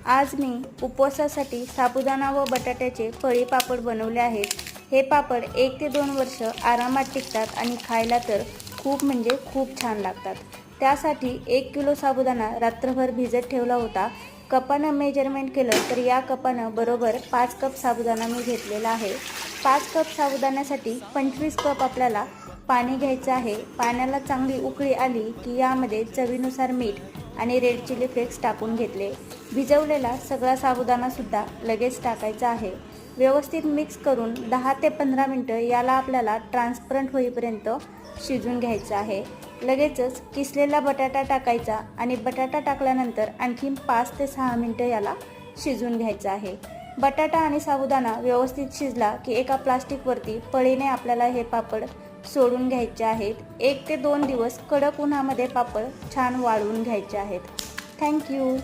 आज मी उपवासासाठी साबुदाणा व बटाट्याचे फळी पापड बनवले आहेत। हे पापड 1 ते 2 वर्ष आरामात टिकतात आणि खायला तर खूप म्हणजे खूप छान लागतात। त्यासाठी 1 किलो साबुदाणा रात्रभर भिजत ठेवला होता। कपानं मेजरमेंट केलं तर या कपानं बरोबर 5 कप साबुदाणा मी घेतलेला आहे। 5 कप साबुदाण्यासाठी 25 कप आपल्याला पाणी घ्यायचं आहे। पाण्याला चांगली उकळी आली की यामध्ये चवीनुसार मीठ आणि रेड चिली फ्लेक्स टाकून घेतले। भिजवलेला सगळा साबुदाणा सुद्धा लगेच टाकायचा आहे। व्यवस्थित मिक्स करून 10 ते 15 मिनिटं याला आपल्याला ट्रान्सपरंट होईपर्यंत शिजून घ्यायचं आहे। लगेचच किसलेला बटाटा टाकायचा आणि बटाटा टाकल्यानंतर आणखीन 5 ते 6 मिनिटं याला शिजून घ्यायचं आहे। बटाटा आणि साबुदाणा व्यवस्थित शिजला की एका प्लास्टिकवरती पळीने आपल्याला हे पापड सोडून घ्यायचे आहेत। 1 ते 2 दिवस कडक उन्हामध्ये पापड छान वाळवून घ्यायचे आहेत। थँक्यू।